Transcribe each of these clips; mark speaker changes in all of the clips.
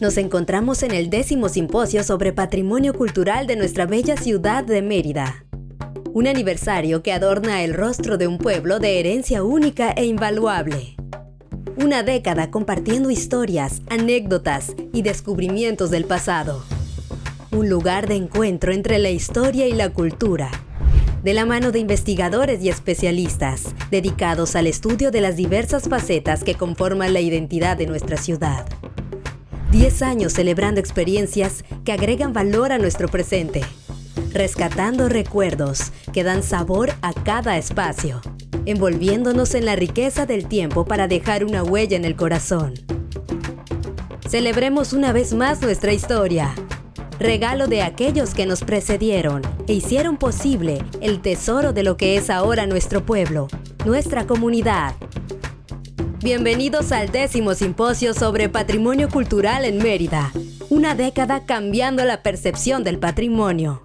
Speaker 1: Nos encontramos en el 10º Simposio sobre Patrimonio Cultural de nuestra bella ciudad de Mérida. Un aniversario que adorna el rostro de un pueblo de herencia única e invaluable. Una década compartiendo historias, anécdotas y descubrimientos del pasado. Un lugar de encuentro entre la historia y la cultura. De la mano de investigadores y especialistas, dedicados al estudio de las diversas facetas que conforman la identidad de nuestra ciudad. 10 años celebrando experiencias que agregan valor a nuestro presente, rescatando recuerdos que dan sabor a cada espacio, envolviéndonos en la riqueza del tiempo para dejar una huella en el corazón. Celebremos una vez más nuestra historia, regalo de aquellos que nos precedieron e hicieron posible el tesoro de lo que es ahora nuestro pueblo, nuestra comunidad. Bienvenidos al 10º Simposio sobre Patrimonio Cultural en Mérida. Una década cambiando la percepción del patrimonio.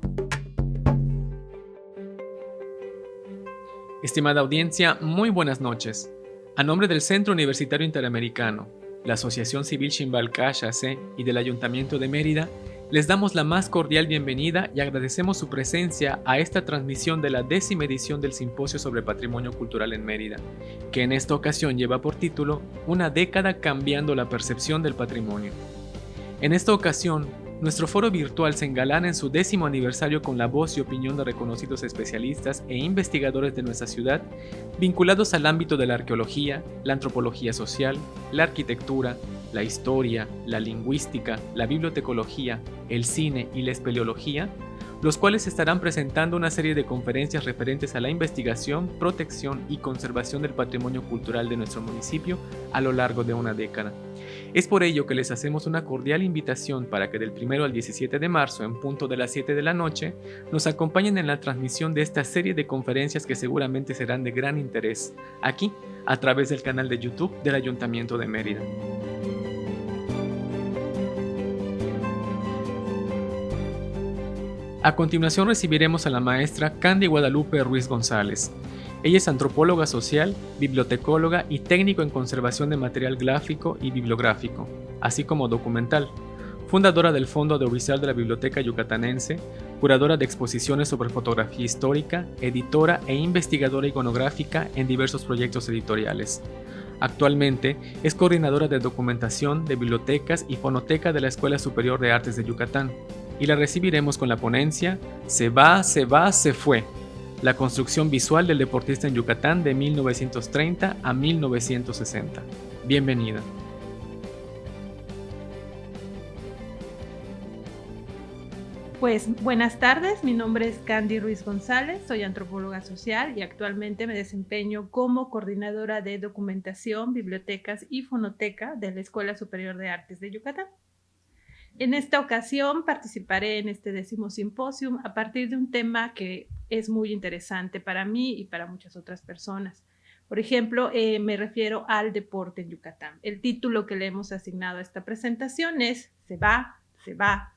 Speaker 2: Estimada audiencia, muy buenas noches. A nombre del Centro Universitario Interamericano, la Asociación Civil Chimbalcasha C y del Ayuntamiento de Mérida, les damos la más cordial bienvenida y agradecemos su presencia a esta transmisión de la 10ª edición del Simposio sobre Patrimonio Cultural en Mérida, que en esta ocasión lleva por título Una década cambiando la percepción del patrimonio. En esta ocasión, nuestro foro virtual se engalana en su 10º aniversario con la voz y opinión de reconocidos especialistas e investigadores de nuestra ciudad, vinculados al ámbito de la arqueología, la antropología social, la arquitectura, la historia, la lingüística, la bibliotecología, el cine y la espeleología, los cuales estarán presentando una serie de conferencias referentes a la investigación, protección y conservación del patrimonio cultural de nuestro municipio a lo largo de una década. Es por ello que les hacemos una cordial invitación para que del 1 al 17 de marzo, en punto de las 7 de la noche, nos acompañen en la transmisión de esta serie de conferencias que seguramente serán de gran interés, aquí, a través del canal de YouTube del Ayuntamiento de Mérida. A continuación recibiremos a la maestra Candy Guadalupe Ruiz González. Ella es antropóloga social, bibliotecóloga y técnico en conservación de material gráfico y bibliográfico, así como documental, fundadora del Fondo Audiovisual de la Biblioteca Yucatanense, curadora de exposiciones sobre fotografía histórica, editora e investigadora iconográfica en diversos proyectos editoriales. Actualmente es coordinadora de documentación de bibliotecas y fonoteca de la Escuela Superior de Artes de Yucatán, y la recibiremos con la ponencia Se va, se fue. La construcción visual del deportista en Yucatán de 1930 a 1960. Bienvenida.
Speaker 3: Pues buenas tardes, mi nombre es Candy Ruiz González, soy antropóloga social y actualmente me desempeño como coordinadora de documentación, bibliotecas y fonoteca de la Escuela Superior de Artes de Yucatán. En esta ocasión participaré en este 10º simposio a partir de un tema que es muy interesante para mí y para muchas otras personas. Por ejemplo, me refiero al deporte en Yucatán. El título que le hemos asignado a esta presentación es Se va,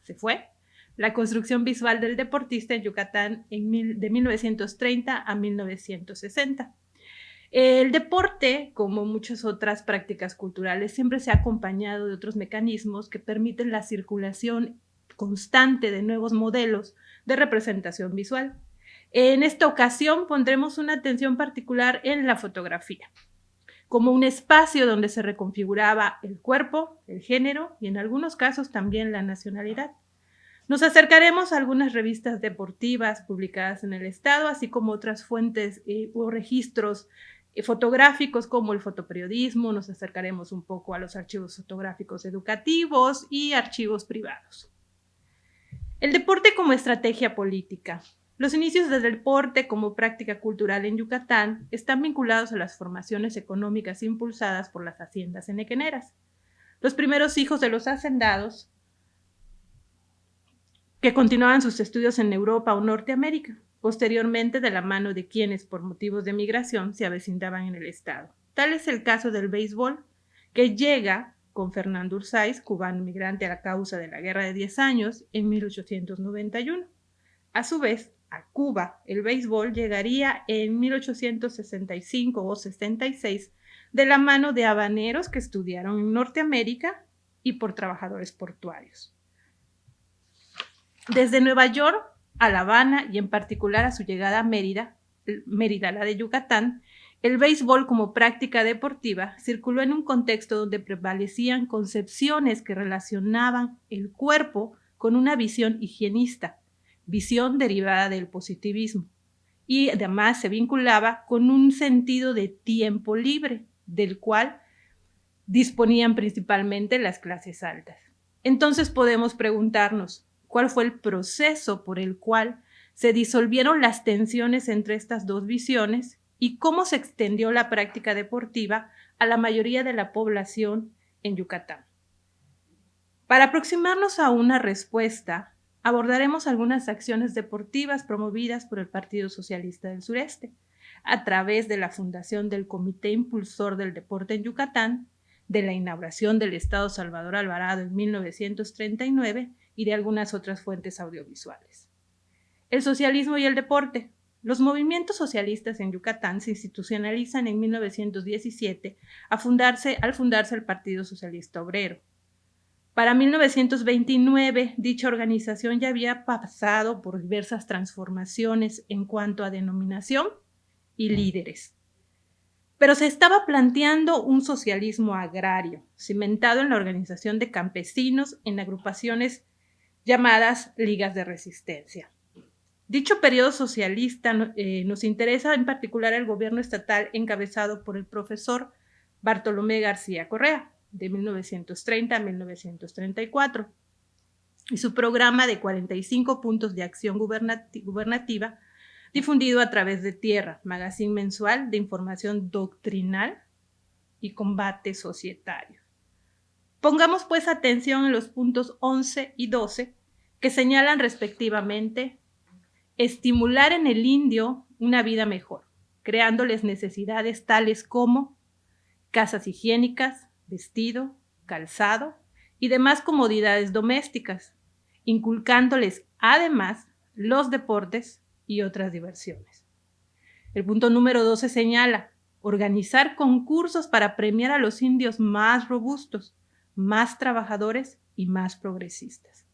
Speaker 3: se fue. La construcción visual del deportista en Yucatán de 1930 a 1960. El deporte, como muchas otras prácticas culturales, siempre se ha acompañado de otros mecanismos que permiten la circulación constante de nuevos modelos de representación visual. En esta ocasión pondremos una atención particular en la fotografía, como un espacio donde se reconfiguraba el cuerpo, el género y en algunos casos también la nacionalidad. Nos acercaremos a algunas revistas deportivas publicadas en el estado, así como otras fuentes o registros fotográficos como el fotoperiodismo. Nos acercaremos un poco a los archivos fotográficos educativos y archivos privados. El deporte como estrategia política. Los inicios del deporte como práctica cultural en Yucatán están vinculados a las formaciones económicas impulsadas por las haciendas henequeneras. Los primeros hijos de los hacendados que continuaban sus estudios en Europa o Norteamérica, posteriormente de la mano de quienes por motivos de migración se avecindaban en el estado. Tal es el caso del béisbol, que llega con Fernando Urzáiz, cubano migrante a la causa de la Guerra de 10 años, en 1891. A su vez, a Cuba, el béisbol llegaría en 1865 o 66 de la mano de habaneros que estudiaron en Norteamérica y por trabajadores portuarios. Desde Nueva York a La Habana y en particular a su llegada a Mérida, la de Yucatán, el béisbol como práctica deportiva circuló en un contexto donde prevalecían concepciones que relacionaban el cuerpo con una visión higienista, visión derivada del positivismo, y además se vinculaba con un sentido de tiempo libre, del cual disponían principalmente las clases altas. Entonces podemos preguntarnos, ¿cuál fue el proceso por el cual se disolvieron las tensiones entre estas dos visiones y cómo se extendió la práctica deportiva a la mayoría de la población en Yucatán? Para aproximarnos a una respuesta, abordaremos algunas acciones deportivas promovidas por el Partido Socialista del Sureste, a través de la fundación del Comité Impulsor del Deporte en Yucatán, de la inauguración del Estado Salvador Alvarado en 1939 y de algunas otras fuentes audiovisuales. El socialismo y el deporte. Los movimientos socialistas en Yucatán se institucionalizan en 1917 al fundarse el Partido Socialista Obrero. Para 1929, dicha organización ya había pasado por diversas transformaciones en cuanto a denominación y líderes. Pero se estaba planteando un socialismo agrario, cimentado en la organización de campesinos en agrupaciones llamadas ligas de resistencia. Dicho periodo socialista nos interesa en particular el gobierno estatal encabezado por el profesor Bartolomé García Correa, de 1930 a 1934, y su programa de 45 puntos de acción gubernativa difundido a través de Tierra, magazine mensual de información doctrinal y combate societario. Pongamos pues atención en los puntos 11 y 12 que señalan respectivamente estimular en el indio una vida mejor, creándoles necesidades tales como casas higiénicas, vestido, calzado y demás comodidades domésticas, inculcándoles además los deportes y otras diversiones. El punto número 12 señala organizar concursos para premiar a los indios más robustos, más trabajadores y más progresistas.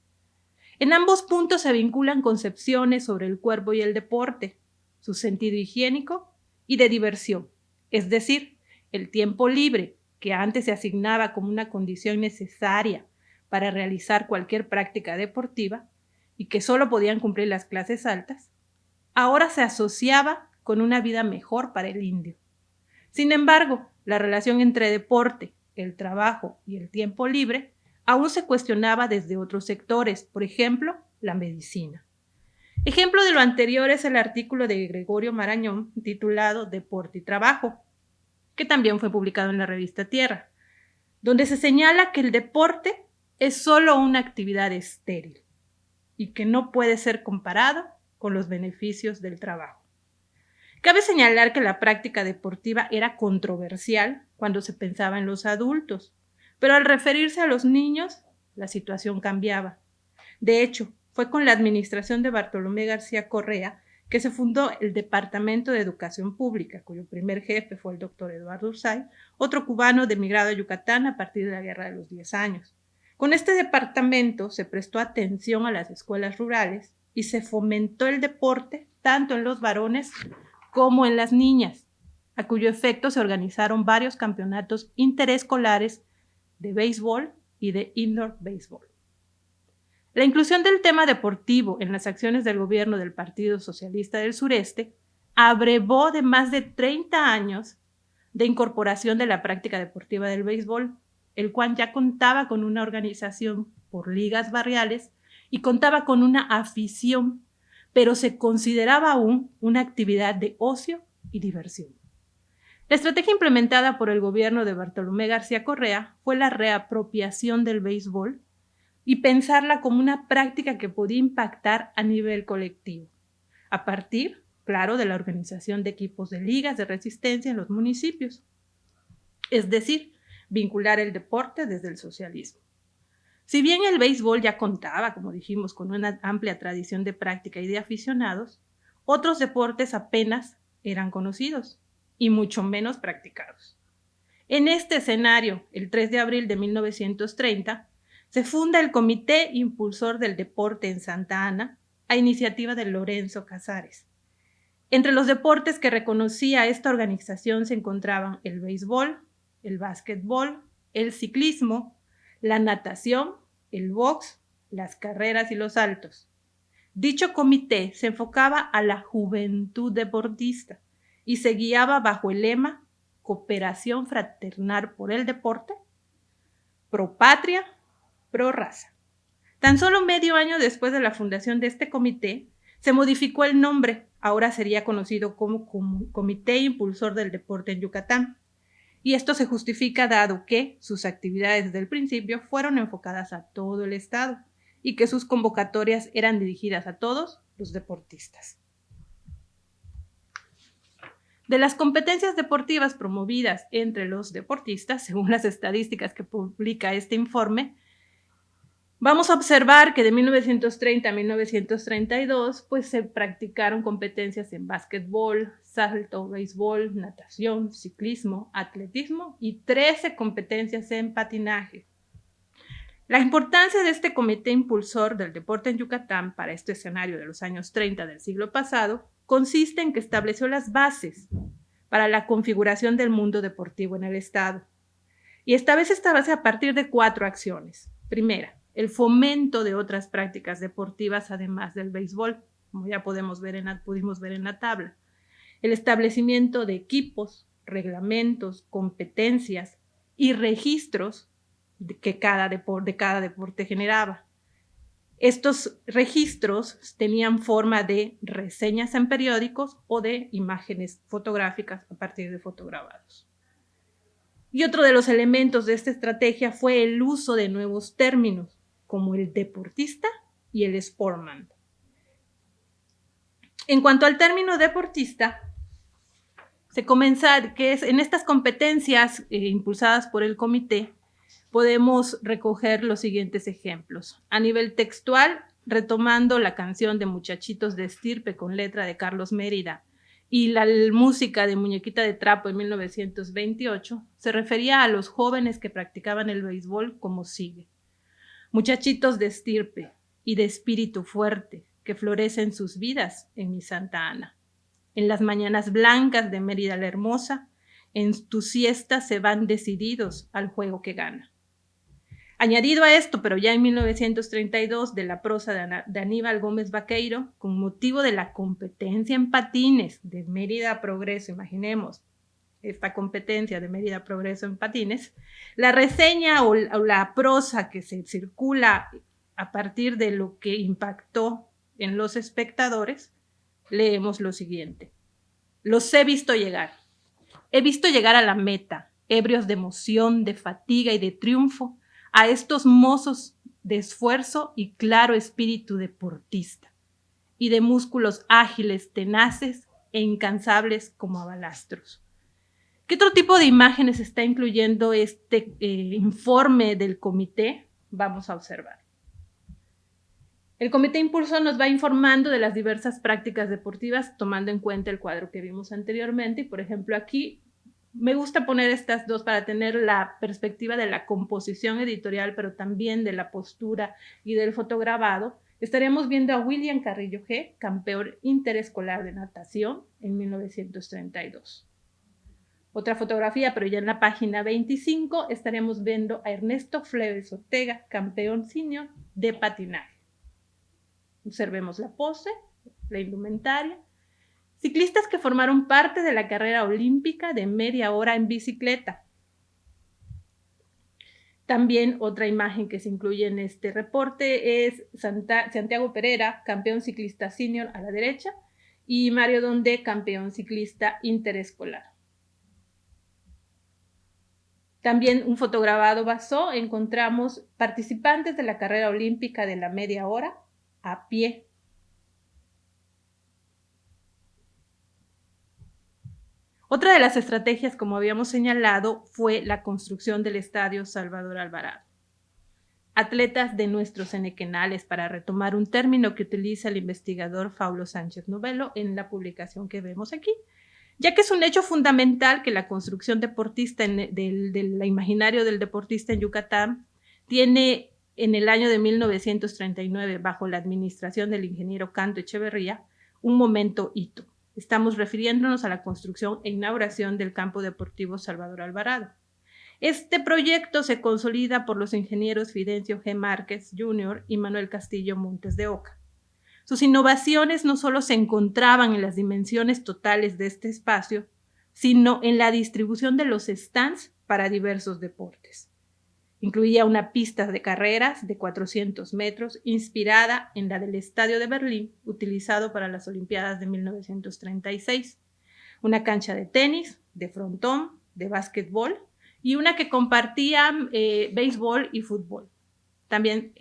Speaker 3: En ambos puntos se vinculan concepciones sobre el cuerpo y el deporte, su sentido higiénico y de diversión, es decir, el tiempo libre, que antes se asignaba como una condición necesaria para realizar cualquier práctica deportiva y que solo podían cumplir las clases altas, ahora se asociaba con una vida mejor para el indio. Sin embargo, la relación entre deporte, el trabajo y el tiempo libre aún se cuestionaba desde otros sectores, por ejemplo, la medicina. Ejemplo de lo anterior es el artículo de Gregorio Marañón titulado Deporte y Trabajo, que también fue publicado en la revista Tierra, donde se señala que el deporte es solo una actividad estéril y que no puede ser comparado con los beneficios del trabajo. Cabe señalar que la práctica deportiva era controversial cuando se pensaba en los adultos, pero al referirse a los niños, la situación cambiaba. De hecho, fue con la administración de Bartolomé García Correa que se fundó el Departamento de Educación Pública, cuyo primer jefe fue el doctor Eduardo Ursay, otro cubano de emigrado a Yucatán a partir de la Guerra de los 10 años. Con este departamento se prestó atención a las escuelas rurales y se fomentó el deporte tanto en los varones como en las niñas, a cuyo efecto se organizaron varios campeonatos interescolares de béisbol y de indoor béisbol. La inclusión del tema deportivo en las acciones del gobierno del Partido Socialista del Sureste abrevó de más de 30 años de incorporación de la práctica deportiva del béisbol, el cual ya contaba con una organización por ligas barriales y contaba con una afición, pero se consideraba aún una actividad de ocio y diversión. La estrategia implementada por el gobierno de Bartolomé García Correa fue la reapropiación del béisbol y pensarla como una práctica que podía impactar a nivel colectivo, a partir, claro, de la organización de equipos de ligas de resistencia en los municipios, es decir, vincular el deporte desde el socialismo. Si bien el béisbol ya contaba, como dijimos, con una amplia tradición de práctica y de aficionados, otros deportes apenas eran conocidos y mucho menos practicados. En este escenario, el 3 de abril de 1930, se funda el Comité Impulsor del Deporte en Santa Ana, a iniciativa de Lorenzo Casares. Entre los deportes que reconocía esta organización se encontraban el béisbol, el básquetbol, el ciclismo, la natación, el box, las carreras y los saltos. Dicho comité se enfocaba a la juventud deportista y se guiaba bajo el lema Cooperación Fraternal por el Deporte, Pro Patria, Pro Raza. Tan solo medio año después de la fundación de este comité, se modificó el nombre, ahora sería conocido como Comité Impulsor del Deporte en Yucatán. Y esto se justifica dado que sus actividades desde el principio fueron enfocadas a todo el estado y que sus convocatorias eran dirigidas a todos los deportistas. De las competencias deportivas promovidas entre los deportistas, según las estadísticas que publica este informe, vamos a observar que de 1930 a 1932 pues se practicaron competencias en básquetbol, salto, béisbol, natación, ciclismo, atletismo y 13 competencias en patinaje. La importancia de este comité impulsor del deporte en Yucatán para este escenario de los años 30 del siglo pasado consiste en que estableció las bases para la configuración del mundo deportivo en el estado. Y establece esta base a partir de 4 acciones. Primera, el fomento de otras prácticas deportivas además del béisbol, como ya pudimos ver en la tabla. El establecimiento de equipos, reglamentos, competencias y registros de cada deporte generaba. Estos registros tenían forma de reseñas en periódicos o de imágenes fotográficas a partir de fotograbados. Y otro de los elementos de esta estrategia fue el uso de nuevos términos, como el deportista y el sportman. En cuanto al término deportista, se comienza que es en estas competencias impulsadas por el comité, podemos recoger los siguientes ejemplos. A nivel textual, retomando la canción de Muchachitos de Estirpe con letra de Carlos Mérida y la música de Muñequita de Trapo en 1928, se refería a los jóvenes que practicaban el béisbol como sigue. Muchachitos de estirpe y de espíritu fuerte que florecen sus vidas en mi Santa Ana. En las mañanas blancas de Mérida la Hermosa, en tu siesta se van decididos al juego que gana. Añadido a esto, pero ya en 1932, de la prosa de Aníbal Gómez Vaqueiro, con motivo de la competencia en patines de Mérida Progreso, imaginemos esta competencia de Mérida Progreso en patines, la reseña o la prosa que se circula a partir de lo que impactó en los espectadores, leemos lo siguiente. Los he visto llegar. He visto llegar a la meta, ebrios de emoción, de fatiga y de triunfo, a estos mozos de esfuerzo y claro espíritu deportista, y de músculos ágiles, tenaces e incansables como abalastros. ¿Qué otro tipo de imágenes está incluyendo este informe del comité? Vamos a observar. El comité impulsor nos va informando de las diversas prácticas deportivas, tomando en cuenta el cuadro que vimos anteriormente. Y, por ejemplo, aquí me gusta poner estas dos para tener la perspectiva de la composición editorial, pero también de la postura y del fotograbado. Estaremos viendo a William Carrillo G., campeón interescolar de natación en 1932. Otra fotografía, pero ya en la página 25, estaremos viendo a Ernesto Fleves Ortega, campeón senior de patinaje. Observemos la pose, la indumentaria. Ciclistas que formaron parte de la carrera olímpica de media hora en bicicleta. También otra imagen que se incluye en este reporte es Santiago Pereira, campeón ciclista senior a la derecha, y Mario Donde, campeón ciclista interescolar. También un fotograbado basó, encontramos participantes de la carrera olímpica de la media hora a pie. Otra de las estrategias, como habíamos señalado, fue la construcción del Estadio Salvador Alvarado. Atletas de nuestros enequenales, para retomar un término que utiliza el investigador Faulo Sánchez Novelo en la publicación que vemos aquí, ya que es un hecho fundamental que la construcción deportista del imaginario del deportista en Yucatán tiene en el año de 1939, bajo la administración del ingeniero Canto Echeverría, un momento hito. Estamos refiriéndonos a la construcción e inauguración del campo deportivo Salvador Alvarado. Este proyecto se consolida por los ingenieros Fidencio G. Márquez Jr. y Manuel Castillo Montes de Oca. Sus innovaciones no solo se encontraban en las dimensiones totales de este espacio, sino en la distribución de los stands para diversos deportes. Incluía una pista de carreras de 400 metros inspirada en la del Estadio de Berlín, utilizado para las Olimpiadas de 1936, una cancha de tenis, de frontón, de básquetbol y una que compartía béisbol y fútbol. También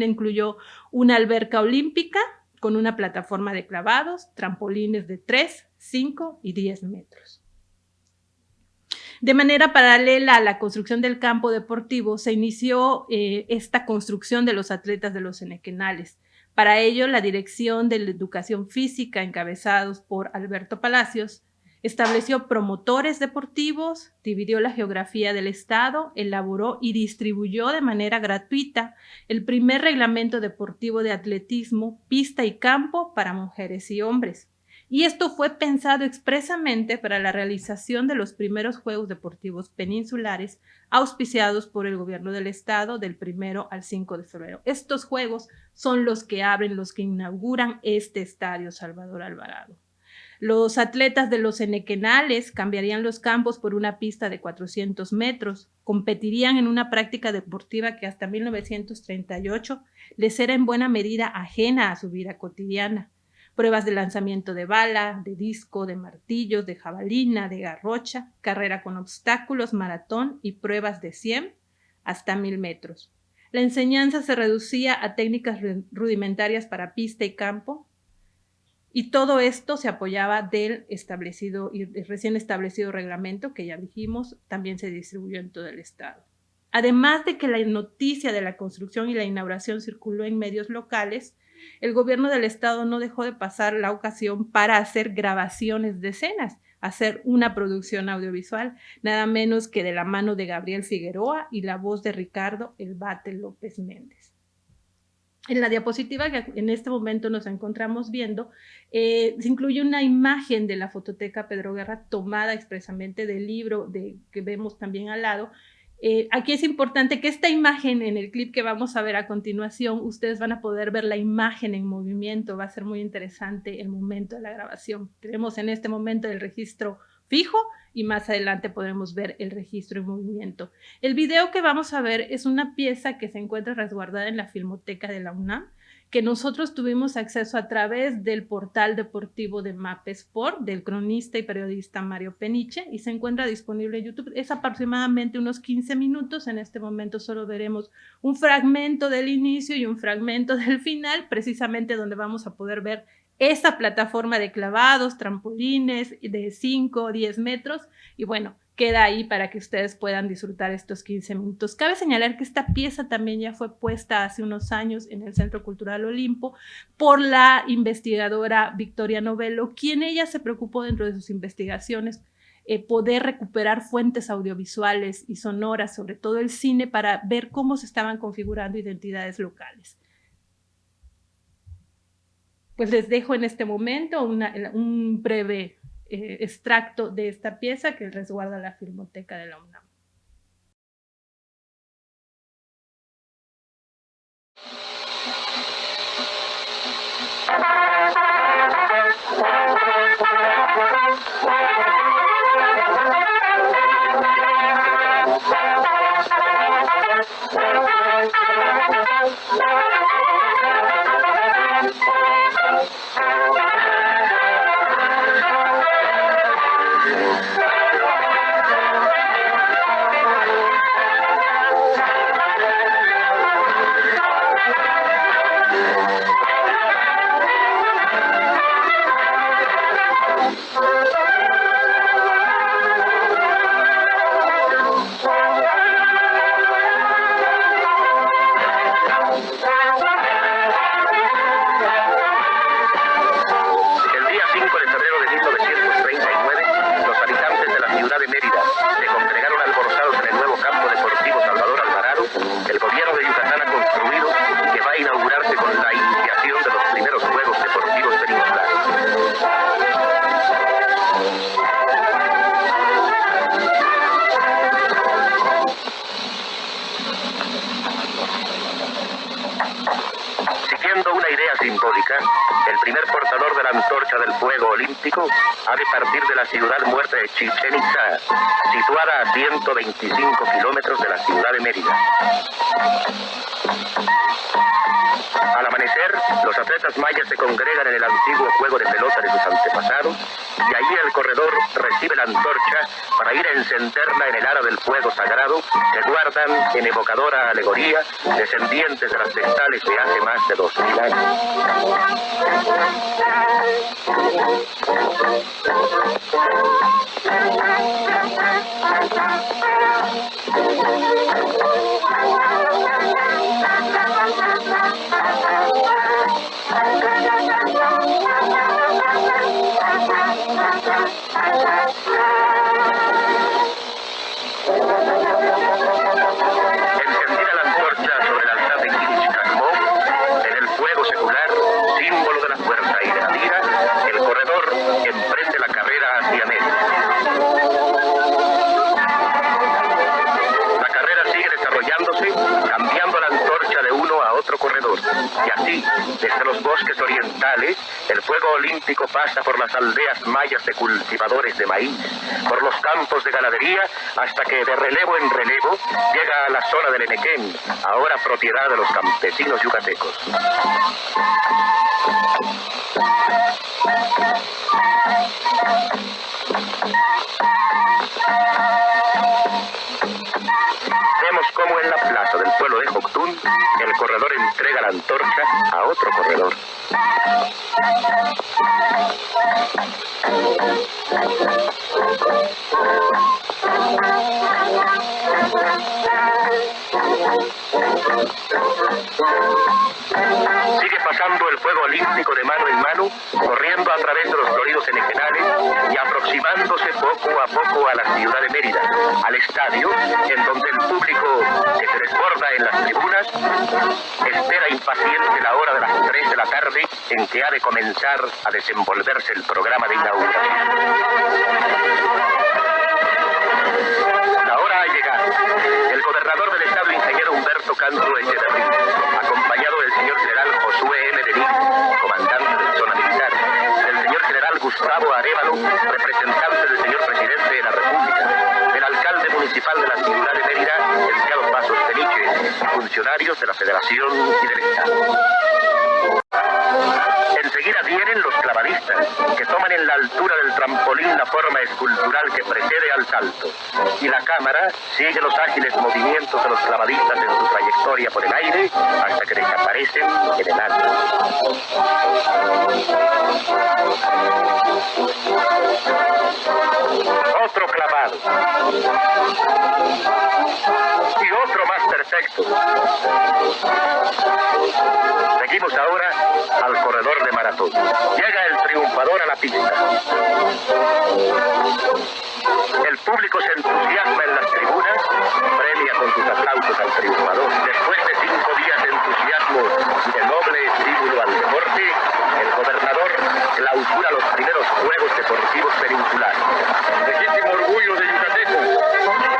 Speaker 3: incluyó una alberca olímpica con una plataforma de clavados, trampolines de 3, 5 y 10 metros. De manera paralela a la construcción del campo deportivo, se inició esta construcción de los atletas de los Enequenales. Para ello, la Dirección de la Educación Física, encabezados por Alberto Palacios, estableció promotores deportivos, dividió la geografía del estado, elaboró y distribuyó de manera gratuita el primer reglamento deportivo de atletismo, pista y campo para mujeres y hombres. Y esto fue pensado expresamente para la realización de los primeros Juegos Deportivos Peninsulares auspiciados por el gobierno del estado del 1 al 5 de febrero. Estos Juegos son los que abren, los que inauguran este estadio Salvador Alvarado. Los atletas de los Enequenales cambiarían los campos por una pista de 400 metros, competirían en una práctica deportiva que hasta 1938 les era en buena medida ajena a su vida cotidiana. Pruebas de lanzamiento de bala, de disco, de martillos, de jabalina, de garrocha, carrera con obstáculos, maratón y pruebas de 100 hasta 1000 metros. La enseñanza se reducía a técnicas rudimentarias para pista y campo, y todo esto se apoyaba del establecido y recién establecido reglamento que ya dijimos, también se distribuyó en todo el estado. Además de que la noticia de la construcción y la inauguración circuló en medios locales, el gobierno del estado no dejó de pasar la ocasión para hacer grabaciones de escenas, hacer una producción audiovisual, nada menos que de la mano de Gabriel Figueroa y la voz de Ricardo El Bate López Méndez. En la diapositiva que en este momento nos encontramos viendo, se incluye una imagen de la Fototeca Pedro Guerra tomada expresamente del libro que vemos también al lado. Aquí es importante que esta imagen, en el clip que vamos a ver a continuación, ustedes van a poder ver la imagen en movimiento. Va a ser muy interesante el momento de la grabación. Tenemos en este momento el registro fijo y más adelante podremos ver el registro en movimiento. El video que vamos a ver es una pieza que se encuentra resguardada en la Filmoteca de la UNAM, que nosotros tuvimos acceso a través del portal deportivo de Mapesport, del cronista y periodista Mario Peniche, y se encuentra disponible en YouTube. Es aproximadamente unos 15 minutos. En este momento solo veremos un fragmento del inicio y un fragmento del final, precisamente donde vamos a poder ver esa plataforma de clavados, trampolines de 5 o 10 metros, y bueno, queda ahí para que ustedes puedan disfrutar estos 15 minutos. Cabe señalar que esta pieza también ya fue puesta hace unos años en el Centro Cultural Olimpo por la investigadora Victoria Novello, quien ella se preocupó dentro de sus investigaciones poder recuperar fuentes audiovisuales y sonoras, sobre todo el cine, para ver cómo se estaban configurando identidades locales. Pues les dejo en este momento un breve extracto de esta pieza que resguarda la Filmoteca de la UNAM.
Speaker 4: esta idea simbólica, el primer portador de la antorcha del fuego olímpico ha de partir de la ciudad muerta de Chichén Itzá, situada a 125 kilómetros de la ciudad de Mérida. Al amanecer, los atletas mayas se congregan en el antiguo juego de pelota de sus antepasados y allí el corredor recibe la antorcha para ir a encenderla en el ara del fuego sagrado que guardan en evocadora alegoría descendientes de las textales de hace más de 2000 años. Encendida la antorcha sobre el altar de Quilichcacmó, en el fuego secular, símbolo de la fuerza y de la vida, el corredor emprende la carrera hacia Mérida. La carrera sigue desarrollándose, cambiando la antorcha de uno a otro corredor. Y así, desde los bosques orientales, el fuego olímpico pasa por las aldeas mayas de cultivadores de maíz, por los campos de ganadería, hasta que de relevo en relevo llega a la zona del Enequén, ahora propiedad de los campesinos yucatecos. Vemos cómo en la plaza del pueblo de Joctún, el corredor entrega la antorcha a otro corredor. Sigue pasando el fuego olímpico de mano en mano, corriendo a través de los floridos enequenales y aproximándose poco a poco a la ciudad de Mérida, al estadio, en donde el público que se desborda en las tribunas espera impaciente la hora de las 3 de la tarde en que ha de comenzar a desenvolverse el programa de inauguración. La hora ha llegado. El gobernador del estado, ingeniero Humberto Canto Echeverri, acompañado del señor general Josué M. Denis, comandante de zona militar, del señor general Gustavo Arévalo, representante del señor presidente de la República, del alcalde municipal de la ciudad de Mérida, licenciado Pasos Peniche, funcionarios de la Federación y del Estado. Enseguida vienen los clavadistas, que toman en la altura del trampolín la forma escultural que precede al salto. Y la cámara sigue los ágiles movimientos de los clavadistas en su trayectoria por el aire hasta que desaparecen en el aire. Otro clavado. Y otro más perfecto. Seguimos ahora al corredor de maratón. Llega el triunfador a la pista. El público se entusiasma en las tribunas, premia con sus aplausos al triunfador. Después de 5 días de entusiasmo y de noble estímulo al deporte, el gobernador clausura los primeros Juegos Deportivos Peninsulares.
Speaker 5: Legítimo orgullo de yucateco,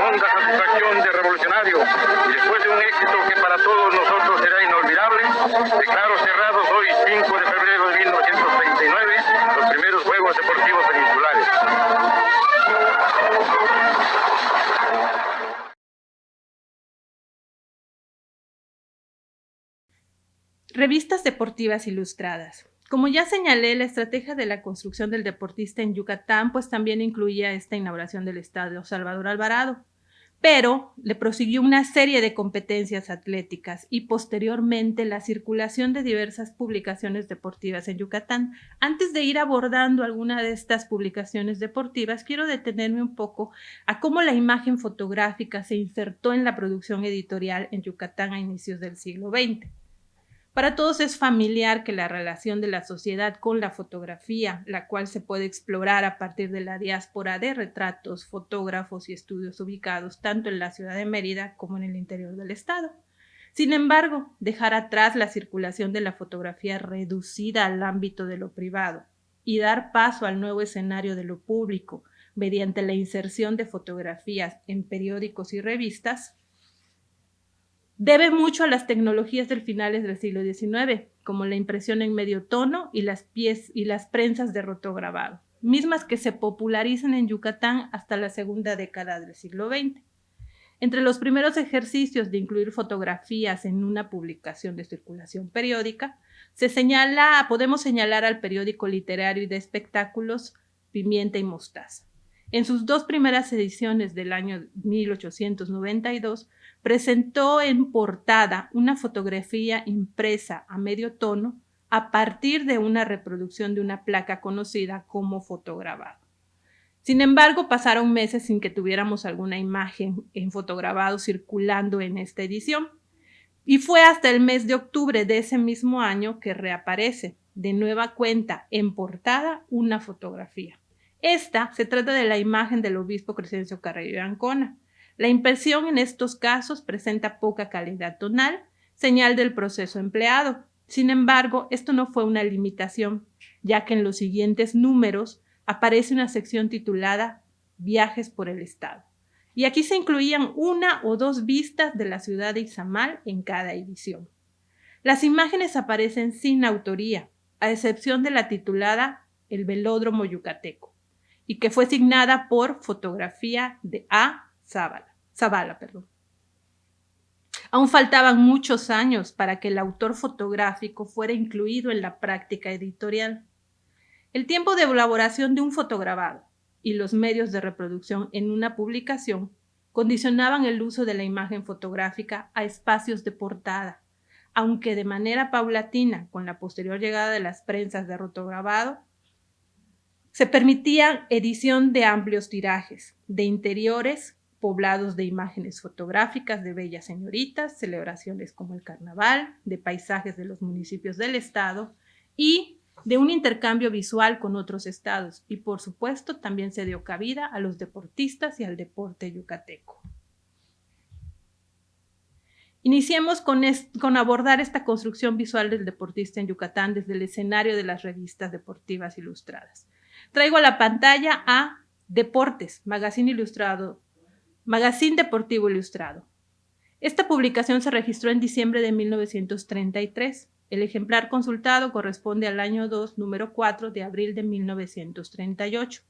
Speaker 5: honda satisfacción de revolucionario, y después de un éxito que para todos nosotros será inolvidable, declaro cerrados hoy, 5 de febrero de 1939, los primeros Juegos Deportivos Peninsulares.
Speaker 3: Revistas deportivas ilustradas. Como ya señalé, la estrategia de la construcción del deportista en Yucatán pues también incluía esta inauguración del Estadio Salvador Alvarado, pero le prosiguió una serie de competencias atléticas y posteriormente la circulación de diversas publicaciones deportivas en Yucatán. Antes de ir abordando alguna de estas publicaciones deportivas, quiero detenerme un poco a cómo la imagen fotográfica se insertó en la producción editorial en Yucatán a inicios del siglo XX. Para todos es familiar que la relación de la sociedad con la fotografía, la cual se puede explorar a partir de la diáspora de retratos, fotógrafos y estudios ubicados tanto en la ciudad de Mérida como en el interior del estado. Sin embargo, dejar atrás la circulación de la fotografía reducida al ámbito de lo privado y dar paso al nuevo escenario de lo público mediante la inserción de fotografías en periódicos y revistas, debe mucho a las tecnologías del finales del siglo XIX, como la impresión en medio tono y las prensas de rotograbado, mismas que se popularizan en Yucatán hasta la segunda década del siglo XX. Entre los primeros ejercicios de incluir fotografías en una publicación de circulación periódica, podemos señalar al periódico literario y de espectáculos Pimienta y Mostaza. En sus dos primeras ediciones del año 1892, presentó en portada una fotografía impresa a medio tono a partir de una reproducción de una placa conocida como fotograbado. Sin embargo, pasaron meses sin que tuviéramos alguna imagen en fotograbado circulando en esta edición, y fue hasta el mes de octubre de ese mismo año que reaparece de nueva cuenta en portada una fotografía. Esta se trata de la imagen del obispo Crescencio Carrillo de Ancona. La impresión en estos casos presenta poca calidad tonal, señal del proceso empleado. Sin embargo, esto no fue una limitación, ya que en los siguientes números aparece una sección titulada Viajes por el Estado. Y aquí se incluían una o dos vistas de la ciudad de Izamal en cada edición. Las imágenes aparecen sin autoría, a excepción de la titulada El Velódromo Yucateco, y que fue signada por fotografía de A. Zavala. Aún faltaban muchos años para que el autor fotográfico fuera incluido en la práctica editorial. El tiempo de elaboración de un fotograbado y los medios de reproducción en una publicación condicionaban el uso de la imagen fotográfica a espacios de portada, aunque de manera paulatina, con la posterior llegada de las prensas de rotograbado, se permitía edición de amplios tirajes, de interiores poblados de imágenes fotográficas de bellas señoritas, celebraciones como el carnaval, de paisajes de los municipios del estado y de un intercambio visual con otros estados. Y por supuesto también se dio cabida a los deportistas y al deporte yucateco. Iniciemos con abordar esta construcción visual del deportista en Yucatán desde el escenario de las revistas deportivas ilustradas. Traigo a la pantalla a Deportes, Magazine Deportivo Ilustrado. Esta publicación se registró en diciembre de 1933. El ejemplar consultado corresponde al año 2, número 4 de abril de 1938.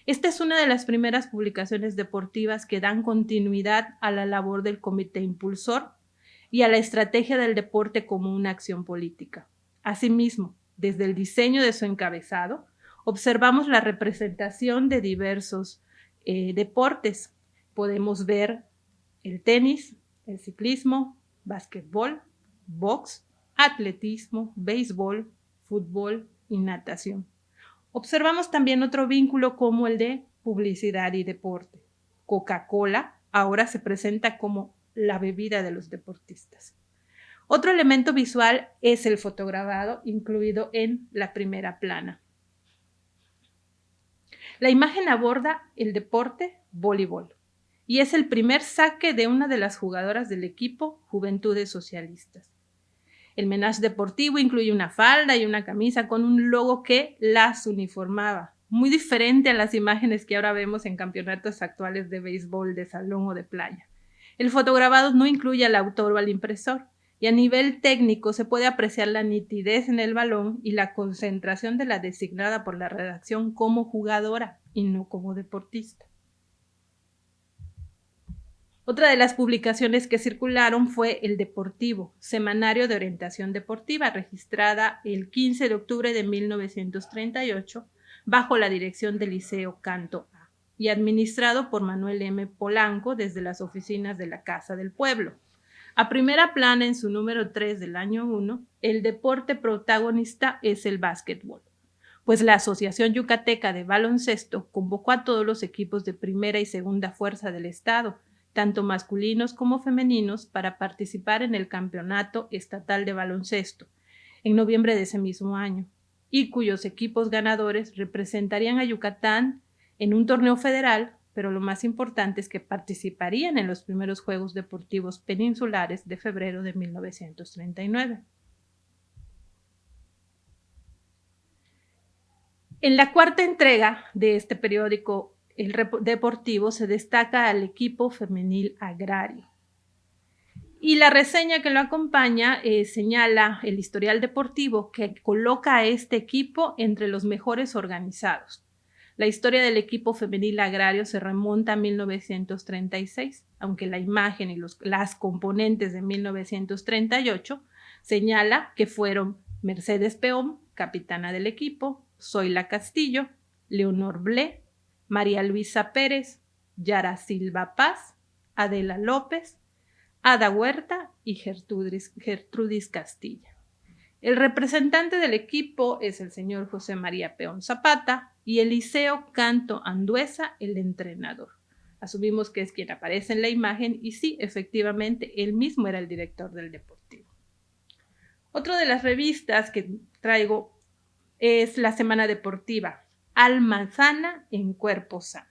Speaker 3: Esta es una de las primeras publicaciones deportivas que dan continuidad a la labor del comité impulsor y a la estrategia del deporte como una acción política. Asimismo, desde el diseño de su encabezado, observamos la representación de diversos deportes. Podemos ver el tenis, el ciclismo, básquetbol, box, atletismo, béisbol, fútbol y natación. Observamos también otro vínculo como el de publicidad y deporte. Coca-Cola ahora se presenta como la bebida de los deportistas. Otro elemento visual es el fotograbado incluido en la primera plana. La imagen aborda el deporte voleibol y es el primer saque de una de las jugadoras del equipo Juventudes Socialistas. El menage deportivo incluye una falda y una camisa con un logo que las uniformaba, muy diferente a las imágenes que ahora vemos en campeonatos actuales de béisbol, de salón o de playa. El fotograbado no incluye al autor o al impresor, y a nivel técnico se puede apreciar la nitidez en el balón y la concentración de la designada por la redacción como jugadora y no como deportista. Otra de las publicaciones que circularon fue El Deportivo, semanario de orientación deportiva, registrada el 15 de octubre de 1938 bajo la dirección del Liceo Canto A y administrado por Manuel M. Polanco desde las oficinas de la Casa del Pueblo. A primera plana, en su número 3 del año 1, el deporte protagonista es el básquetbol, pues la Asociación Yucateca de Baloncesto convocó a todos los equipos de primera y segunda fuerza del estado, tanto masculinos como femeninos, para participar en el Campeonato Estatal de Baloncesto, en noviembre de ese mismo año, y cuyos equipos ganadores representarían a Yucatán en un torneo federal, pero lo más importante es que participarían en los primeros Juegos Deportivos Peninsulares de febrero de 1939. En la cuarta entrega de este periódico deportivo se destaca al equipo femenil agrario. Y la reseña que lo acompaña señala el historial deportivo que coloca a este equipo entre los mejores organizados. La historia del equipo femenil agrario se remonta a 1936, aunque la imagen y las componentes de 1938 señala que fueron Mercedes Peón, capitana del equipo, Zoila Castillo, Leonor Blé, María Luisa Pérez, Yara Silva Paz, Adela López, Ada Huerta y Gertrudis Castilla. El representante del equipo es el señor José María Peón Zapata y Eliseo Canto Anduesa, el entrenador. Asumimos que es quien aparece en la imagen y sí, efectivamente, él mismo era el director del deportivo. Otra de las revistas que traigo es la Semana Deportiva, Alma Sana en Cuerpo Sano.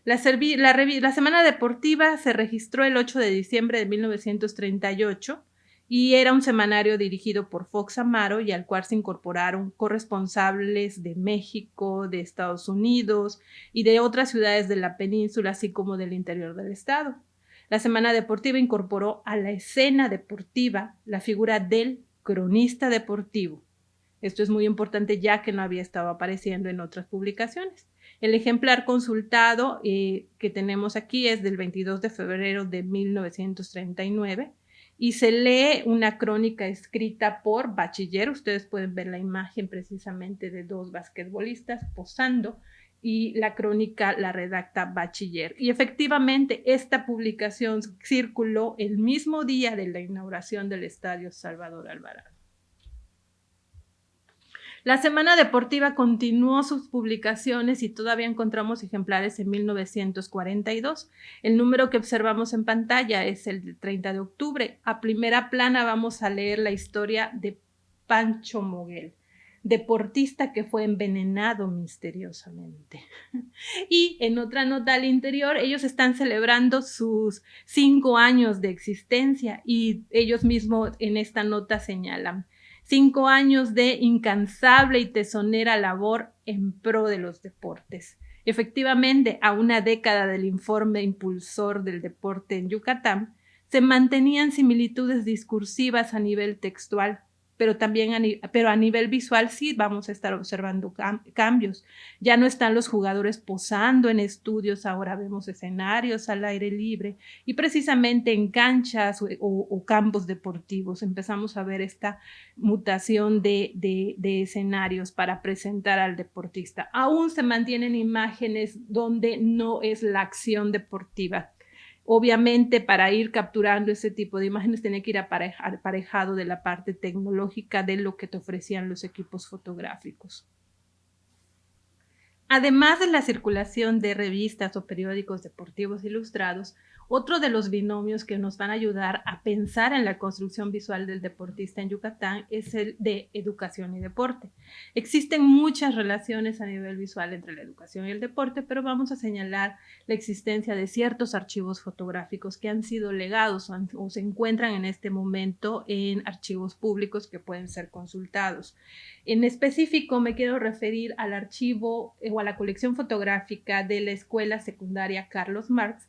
Speaker 3: La Semana Deportiva se registró el 8 de diciembre de 1938 y era un semanario dirigido por Fox Amaro y al cual se incorporaron corresponsables de México, de Estados Unidos y de otras ciudades de la península, así como del interior del estado. La Semana Deportiva incorporó a la escena deportiva la figura del cronista deportivo. Esto es muy importante ya que no había estado apareciendo en otras publicaciones. El ejemplar consultado que tenemos aquí es del 22 de febrero de 1939 y se lee una crónica escrita por Bachiller. Ustedes pueden ver la imagen precisamente de dos basquetbolistas posando y la crónica la redacta Bachiller. Y efectivamente esta publicación circuló el mismo día de la inauguración del Estadio Salvador Alvarado. La Semana Deportiva continuó sus publicaciones y todavía encontramos ejemplares en 1942. El número que observamos en pantalla es el del 30 de octubre. A primera plana vamos a leer la historia de Pancho Moguel, deportista que fue envenenado misteriosamente. Y en otra nota al interior, ellos están celebrando sus 5 años de existencia y ellos mismos en esta nota señalan 5 años de incansable y tesonera labor en pro de los deportes. Efectivamente, a una década del informe impulsor del deporte en Yucatán, se mantenían similitudes discursivas a nivel textual, pero también a nivel visual sí vamos a estar observando cambios. Ya no están los jugadores posando en estudios, ahora vemos escenarios al aire libre y precisamente en canchas o campos deportivos empezamos a ver esta mutación de escenarios para presentar al deportista. Aún se mantienen imágenes donde no es la acción deportiva. Obviamente, para ir capturando ese tipo de imágenes tiene que ir aparejado de la parte tecnológica de lo que te ofrecían los equipos fotográficos. Además de la circulación de revistas o periódicos deportivos ilustrados, otro de los binomios que nos van a ayudar a pensar en la construcción visual del deportista en Yucatán es el de educación y deporte. Existen muchas relaciones a nivel visual entre la educación y el deporte, pero vamos a señalar la existencia de ciertos archivos fotográficos que han sido legados o se encuentran en este momento en archivos públicos que pueden ser consultados. En específico me quiero referir al archivo o a la colección fotográfica de la Escuela Secundaria Carlos Marx,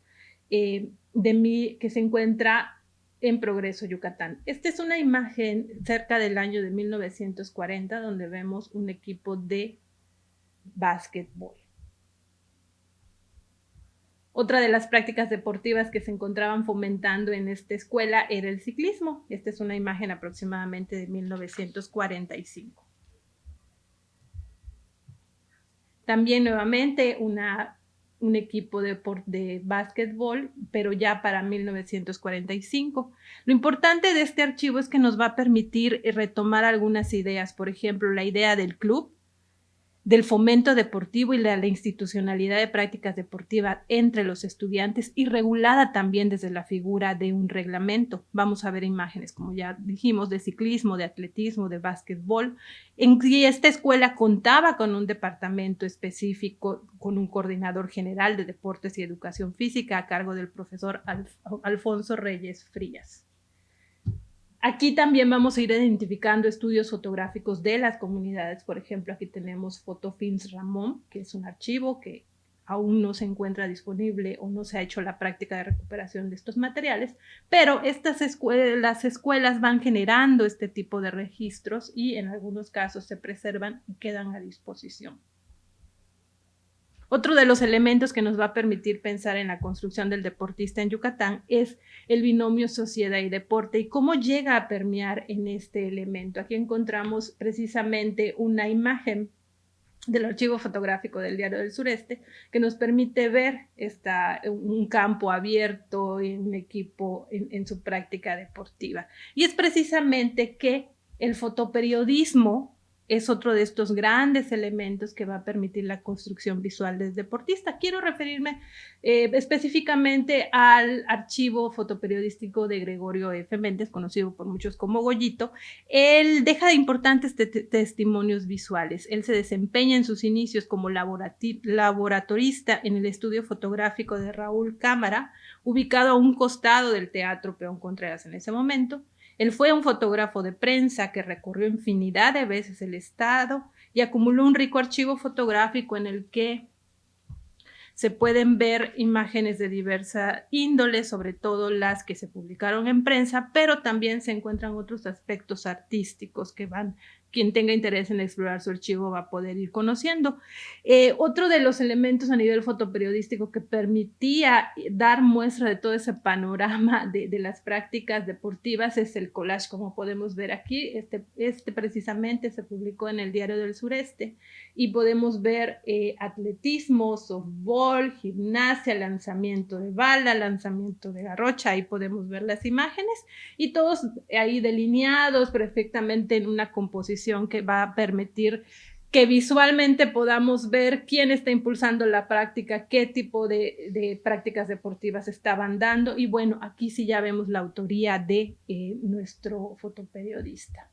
Speaker 3: que se encuentra en Progreso, Yucatán. Esta es una imagen cerca del año de 1940 donde vemos un equipo de básquetbol. Otra de las prácticas deportivas que se encontraban fomentando en esta escuela era el ciclismo. Esta es una imagen aproximadamente de 1945. También nuevamente un equipo de básquetbol, pero ya para 1945. Lo importante de este archivo es que nos va a permitir retomar algunas ideas, por ejemplo, la idea del club, del fomento deportivo y la institucionalidad de prácticas deportivas entre los estudiantes y regulada también desde la figura de un reglamento. Vamos a ver imágenes, como ya dijimos, de ciclismo, de atletismo, de básquetbol. Y esta escuela contaba con un departamento específico, con un coordinador general de deportes y educación física a cargo del profesor Alfonso Reyes Frías. Aquí también vamos a ir identificando estudios fotográficos de las comunidades. Por ejemplo, aquí tenemos Fotofilms Ramón, que es un archivo que aún no se encuentra disponible o no se ha hecho la práctica de recuperación de estos materiales, pero las escuelas van generando este tipo de registros y en algunos casos se preservan y quedan a disposición. Otro de los elementos que nos va a permitir pensar en la construcción del deportista en Yucatán es el binomio sociedad y deporte y cómo llega a permear en este elemento. Aquí encontramos precisamente una imagen del archivo fotográfico del Diario del Sureste que nos permite ver un campo abierto y un equipo en su práctica deportiva. Y es precisamente que el fotoperiodismo es otro de estos grandes elementos que va a permitir la construcción visual del deportista. Quiero referirme específicamente al archivo fotoperiodístico de Gregorio F. Méndez, conocido por muchos como Goyito. Él deja importantes testimonios visuales. Él se desempeña en sus inicios como laboratorista en el estudio fotográfico de Raúl Cámara, ubicado a un costado del Teatro Peón Contreras en ese momento. Él fue un fotógrafo de prensa que recorrió infinidad de veces el estado y acumuló un rico archivo fotográfico en el que se pueden ver imágenes de diversa índole, sobre todo las que se publicaron en prensa, pero también se encuentran otros aspectos artísticos que quien tenga interés en explorar su archivo va a poder ir conociendo. Otro de los elementos a nivel fotoperiodístico que permitía dar muestra de todo ese panorama de las prácticas deportivas es el collage, como podemos ver aquí. Este precisamente se publicó en el Diario del Sureste y podemos ver atletismo, softball, gimnasia, lanzamiento de bala, lanzamiento de garrocha. Ahí podemos ver las imágenes y todos ahí delineados perfectamente en una composición que va a permitir que visualmente podamos ver quién está impulsando la práctica, qué tipo de prácticas deportivas estaban dando. Y bueno, aquí sí ya vemos la autoría de nuestro fotoperiodista.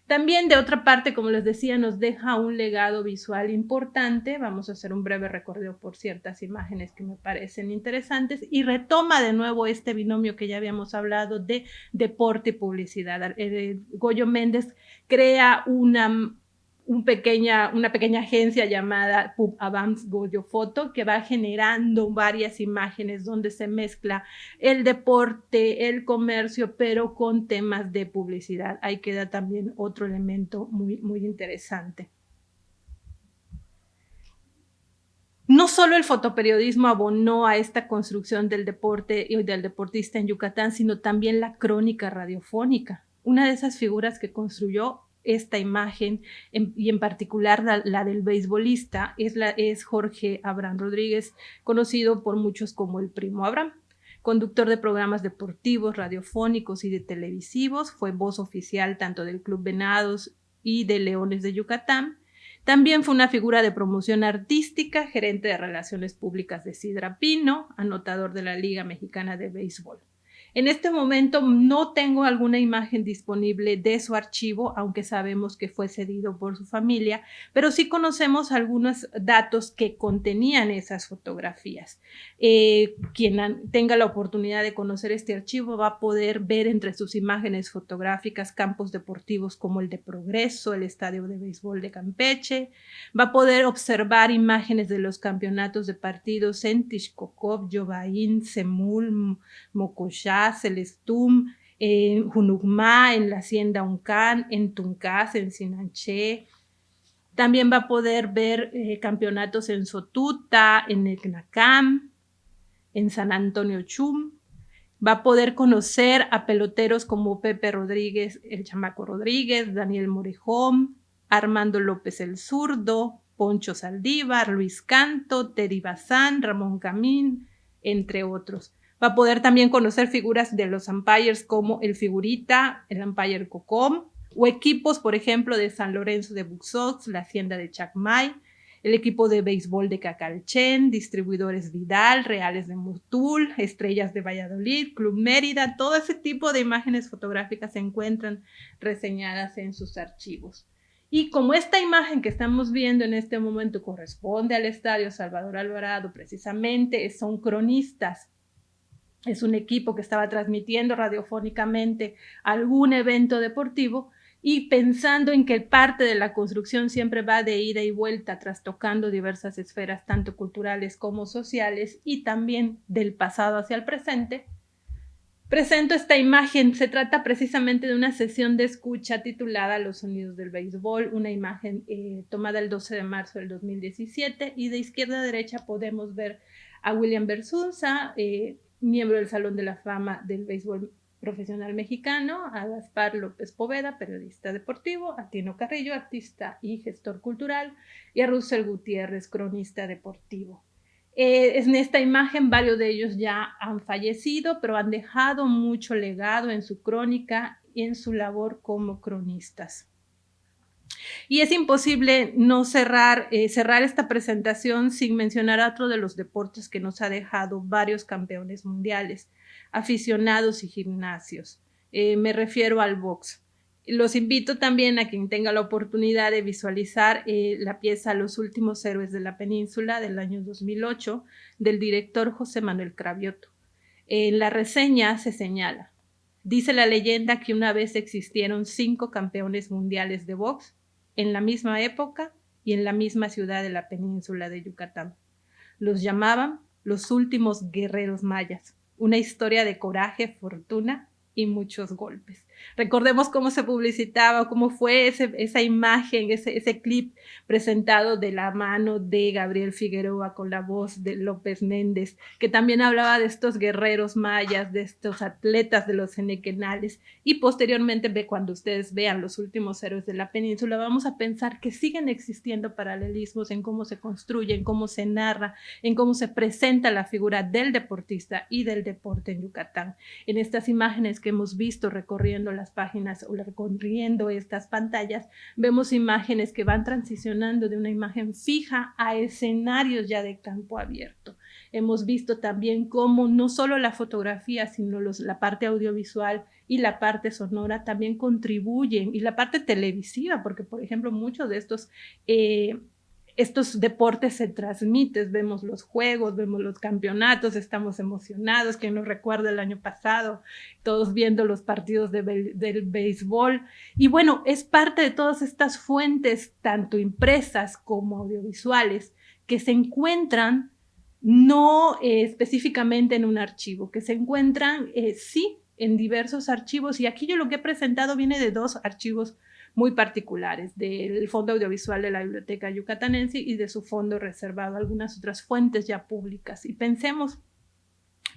Speaker 3: También, de otra parte, como les decía, nos deja un legado visual importante. Vamos a hacer un breve recorrido por ciertas imágenes que me parecen interesantes y retoma de nuevo este binomio que ya habíamos hablado de deporte y publicidad. Goyo Méndez crea una pequeña agencia llamada Pub Avance Goyo Foto que va generando varias imágenes donde se mezcla el deporte, el comercio, pero con temas de publicidad. Ahí queda también otro elemento muy, muy interesante. No solo el fotoperiodismo abonó a esta construcción del deporte y del deportista en Yucatán, sino también la crónica radiofónica. Una de esas figuras que construyó esta imagen, y en particular la del beisbolista, es Jorge Abraham Rodríguez, conocido por muchos como el Primo Abraham. Conductor de programas deportivos, radiofónicos y de televisivos, fue voz oficial tanto del Club Venados y de Leones de Yucatán. También fue una figura de promoción artística, gerente de relaciones públicas de Sidra Pino, anotador de la Liga Mexicana de Béisbol. En este momento no tengo alguna imagen disponible de su archivo, aunque sabemos que fue cedido por su familia, pero sí conocemos algunos datos que contenían esas fotografías. Quien tenga la oportunidad de conocer este archivo va a poder ver entre sus imágenes fotográficas campos deportivos como el de Progreso, el Estadio de Béisbol de Campeche, va a poder observar imágenes de los campeonatos de partidos en Tixcocop, Yobaín, Semul, Mocochá, Celestum, en Junucmá, en la Hacienda Uncán, en Tuncás, en Sinanché. También va a poder ver campeonatos en Sotuta, en Ecnacam, en San Antonio Chum. Va a poder conocer a peloteros como Pepe Rodríguez, el Chamaco Rodríguez, Daniel Morejón, Armando López el Zurdo, Poncho Saldívar, Luis Canto, Teddy Bazán, Ramón Camín, entre otros. Va a poder también conocer figuras de los umpires como el Figurita, el umpire Cocom, o equipos, por ejemplo, de San Lorenzo de Buxox, la Hacienda de Chacmay, el equipo de béisbol de Cacalchen, Distribuidores Vidal, Reales de Motul, Estrellas de Valladolid, Club Mérida. Todo ese tipo de imágenes fotográficas se encuentran reseñadas en sus archivos. Y como esta imagen que estamos viendo en este momento corresponde al Estadio Salvador Alvarado, precisamente son cronistas. Es un equipo que estaba transmitiendo radiofónicamente algún evento deportivo. y pensando en que parte de la construcción siempre va de ida y vuelta, trastocando diversas esferas, tanto culturales como sociales, y también del pasado hacia el presente, presento esta imagen. Se trata precisamente de una sesión de escucha titulada Los sonidos del béisbol, una imagen tomada el 12 de marzo del 2017, y de izquierda a derecha podemos ver a William Bersunza, miembro del Salón de la Fama del Béisbol Profesional Mexicano, a Gaspar López Poveda, periodista deportivo, a Tino Carrillo, artista y gestor cultural, y a Russell Gutiérrez, cronista deportivo. En esta imagen varios de ellos ya han fallecido, pero han dejado mucho legado en su crónica y en su labor como cronistas. Y es imposible no cerrar esta presentación sin mencionar a otro de los deportes que nos ha dejado varios campeones mundiales, aficionados y gimnasios. Me refiero al box. Los invito también a quien tenga la oportunidad de visualizar la pieza Los últimos héroes de la península del año 2008 del director José Manuel Cravioto. En la reseña se señala: dice la leyenda que una vez existieron 5 campeones mundiales de box en la misma época y en la misma ciudad de la península de Yucatán. Los llamaban los últimos guerreros mayas. Una historia de coraje, fortuna y muchos golpes. Recordemos cómo se publicitaba, cómo fue esa imagen, ese clip presentado de la mano de Gabriel Figueroa con la voz de López Méndez, que también hablaba de estos guerreros mayas, de estos atletas de los enequenales, y posteriormente, cuando ustedes vean Los últimos héroes de la península, vamos a pensar que siguen existiendo paralelismos en cómo se construye, en cómo se narra, en cómo se presenta la figura del deportista y del deporte en Yucatán. En estas imágenes que hemos visto recorriendo las páginas o recorriendo estas pantallas, vemos imágenes que van transicionando de una imagen fija a escenarios ya de campo abierto. Hemos visto también cómo no solo la fotografía, sino la parte audiovisual y la parte sonora también contribuyen, y la parte televisiva, porque por ejemplo muchos de estos deportes se transmiten, vemos los juegos, vemos los campeonatos, estamos emocionados. Quien nos recuerda el año pasado, todos viendo los partidos del béisbol. Y bueno, es parte de todas estas fuentes, tanto impresas como audiovisuales, que se encuentran no específicamente en un archivo, que se encuentran sí en diversos archivos. Y aquí yo lo que he presentado viene de 2 archivos muy particulares, del Fondo Audiovisual de la Biblioteca Yucatanense y de su fondo reservado a algunas otras fuentes ya públicas. Y pensemos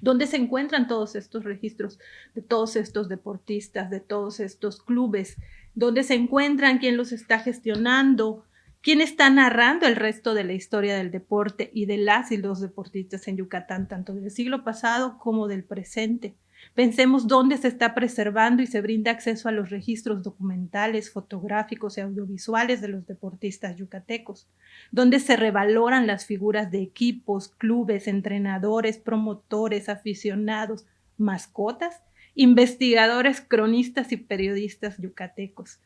Speaker 3: dónde se encuentran todos estos registros de todos estos deportistas, de todos estos clubes, dónde se encuentran, quién los está gestionando, quién está narrando el resto de la historia del deporte y de las y los deportistas en Yucatán, tanto del siglo pasado como del presente. Pensemos dónde se está preservando y se brinda acceso a los registros documentales, fotográficos y audiovisuales de los deportistas yucatecos, dónde se revaloran las figuras de equipos, clubes, entrenadores, promotores, aficionados, mascotas, investigadores, cronistas y periodistas yucatecos.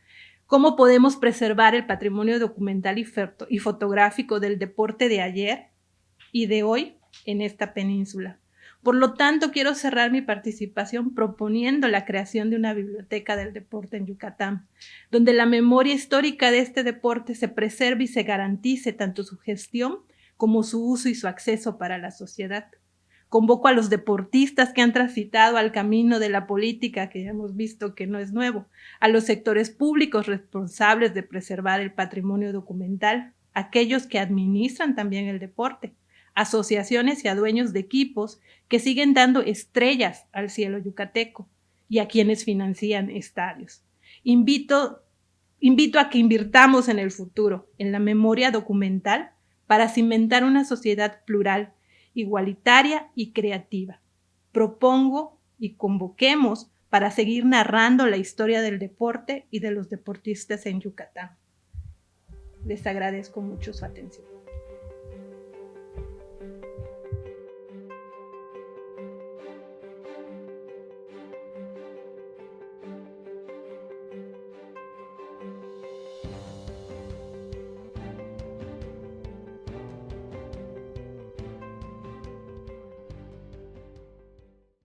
Speaker 3: ¿Cómo podemos preservar el patrimonio documental y fotográfico del deporte de ayer y de hoy en esta península? Por lo tanto, quiero cerrar mi participación proponiendo la creación de una biblioteca del deporte en Yucatán, donde la memoria histórica de este deporte se preserve y se garantice tanto su gestión como su uso y su acceso para la sociedad. Convoco a los deportistas que han transitado al camino de la política, que ya hemos visto que no es nuevo, a los sectores públicos responsables de preservar el patrimonio documental, aquellos que administran también el deporte, asociaciones y a dueños de equipos que siguen dando estrellas al cielo yucateco y a quienes financian estadios. Invito a que invirtamos en el futuro, en la memoria documental, para cimentar una sociedad plural, igualitaria y creativa. Propongo y convoquemos para seguir narrando la historia del deporte y de los deportistas en Yucatán. Les agradezco mucho su atención.